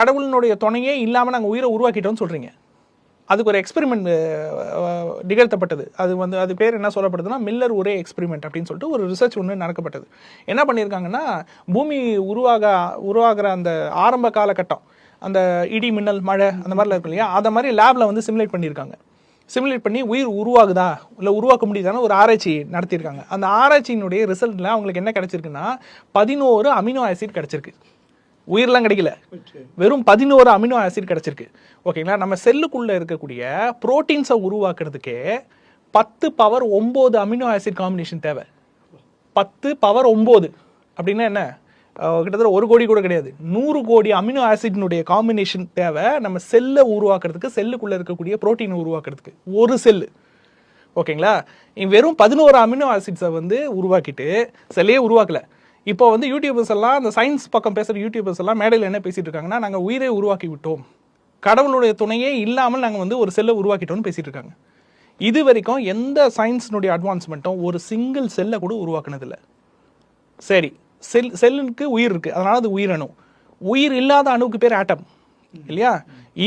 கடவுளினுடைய துணையே இல்லாமல் நாங்கள் உயிரை உருவாக்கிட்டோம்னு சொல்கிறீங்க. அதுக்கு ஒரு எக்ஸ்பெரிமெண்ட் நிகழ்த்தப்பட்டது. அது பேர் என்ன சொல்லப்படுதுன்னா மில்லர் ஒரே எக்ஸ்பெரிமெண்ட் அப்படின்னு சொல்லிட்டு ஒரு ரிசர்ச் ஒன்று நடக்கப்பட்டது. என்ன பண்ணியிருக்காங்கன்னா, பூமி உருவாகிற அந்த ஆரம்ப காலகட்டம், அந்த இடி மின்னல் மழை அந்த மாதிரிலாம் இருக்கு இல்லையா, அதை மாதிரி லேபில் வந்து சிமுலேட் பண்ணியிருக்காங்க. சிமுலேட் பண்ணி உயிர் உருவாகுதா இல்லை உருவாக்க முடியுதான்னு ஒரு ஆராய்ச்சி நடத்தியிருக்காங்க. அந்த ஆராய்ச்சியினுடைய ரிசல்ட்டில் அவங்களுக்கு என்ன கிடைச்சிருக்குன்னா 11 அமினோ ஆசிட் கிடைச்சிருக்கு. உயிரெலாம் கிடைக்கல, வெறும் 11 அமினோ ஆசிட் கிடைச்சிருக்கு. ஓகேங்களா. நம்ம செல்லுக்குள்ளே இருக்கக்கூடிய புரோட்டீன்ஸை உருவாக்குறதுக்கே 10⁻9 அமினோ ஆசிட் காம்பினேஷன் தேவை. 10⁻9 அப்படின்னா என்ன, கிட்டத்தட்ட 1 கோடி கூட கிடையாது, 100 கோடி அமினோ ஆசிட்னுடைய காம்பினேஷன் தேவை நம்ம செல்லை உருவாக்குறதுக்கு, செல்லுக்குள்ளே இருக்கக்கூடிய புரோட்டீனை உருவாக்குறதுக்கு ஒரு செல்லு. ஓகேங்களா. வெறும் 11 அமினோ ஆசிட்ஸை வந்து உருவாக்கிட்டு செல்லையே உருவாக்கலை. இப்போ வந்து யூடியூபர்ஸ் எல்லாம், அந்த சயின்ஸ் பக்கம் பேசுகிற யூடியூபர்ஸ் எல்லாம் மேடையில் என்ன பேசிகிட்டு இருக்காங்கன்னா, நாங்கள் உயிரை உருவாக்கி விட்டோம், கடவுளுடைய துணையே இல்லாமல் நாங்கள் வந்து ஒரு செல்லை உருவாக்கிட்டோம்னு பேசிகிட்டு இருக்காங்க. இது வரைக்கும் எந்த சயின்ஸினுடைய அட்வான்ஸ்மெண்ட்டும் ஒரு சிங்கிள் செல்லை கூட உருவாக்குனதில்லை. சரி, செல்லுக்கு உயிர் இருக்குது, அதனால் அது உயிரணு. உயிர் இல்லாத அணுவுக்கு பேர் ஆட்டம் இல்லையா.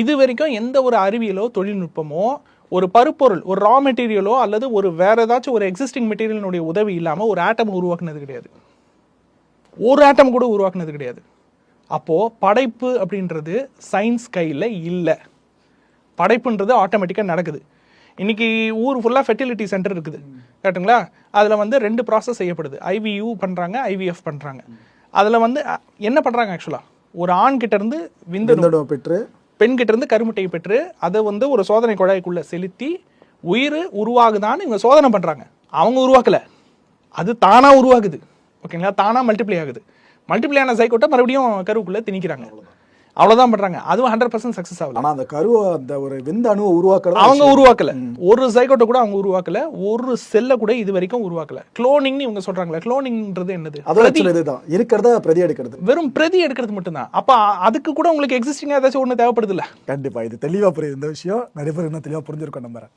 இது வரைக்கும் எந்த ஒரு அறிவியலோ தொழில்நுட்பமோ ஒரு பருப்பொருள், ஒரு ரா மெட்டீரியலோ அல்லது ஒரு வேற ஏதாச்சும் ஒரு எக்ஸிஸ்டிங் மெட்டீரியலினுடைய உதவி இல்லாமல் ஒரு ஆட்டம் உருவாக்குனது கிடையாது. ஒரு ஆட்டம் கூட உருவாக்குனது கிடையாது. அப்போது படைப்பு அப்படின்றது சயின்ஸ் கையில் இல்லை. படைப்புன்றது ஆட்டோமேட்டிக்காக நடக்குது. இன்றைக்கி ஊர் ஃபுல்லாக ஃபெர்டிலிட்டி சென்டர் இருக்குது, கரெக்டுங்களா. அதில் வந்து 2 ப்ராசஸ் செய்யப்படுது. IVU பண்ணுறாங்க, IVF பண்ணுறாங்க. அதில் வந்து என்ன பண்ணுறாங்க, ஆக்சுவலாக ஒரு ஆண் கிட்டேருந்து விந்தணு பெற்று, பெண் கிட்டேருந்து கருமுட்டையை பெற்று அதை வந்து ஒரு சோதனை குழாய்க்குள்ளே செலுத்தி உயிர் உருவாகுதான்னு இவங்க சோதனை பண்ணுறாங்க. அவங்க உருவாக்கலை, அது தானாக உருவாகுது. ஓகேங்களா. தானாக மல்டிப்ளை ஆகுது. மல்டிப்ளை ஆன சைக்கோட்டை மறுபடியும் கருவுக்குள்ளே திணிக்கிறாங்க. அவ்வளோதான் பண்ணுறாங்க. அதுவும் 100% சக்ஸஸ் ஆகுது. ஆனால் அந்த கருவை, அந்த ஒரு விந்து அணுவை உருவாக்குறது அவங்க உருவாக்கலை. ஒரு சைக்கோட்டை கூட அவங்க உருவாக்கலை. ஒரு செல்லை கூட இது வரைக்கும் உருவாக்கலை. குளோனிங்னு இவங்க சொல்கிறாங்களே, குளோனிங்ன்றது என்னது? இதுதான் இருக்கிறத பிரதி எடுக்கிறது, வெறும் பிரதி எடுக்கிறது மட்டும்தான். அப்போ அதுக்கு கூட உங்களுக்கு எக்ஸிஸ்டிங்காக ஏதாச்சும் ஒன்று தேவைப்படுது இல்லை? கண்டிப்பாக இது தெளிவாக புரியுது. இந்த விஷயம் நிறைய பேர் இன்னும் தெளிவாக புரிஞ்சிருக்கோம் நம்ம.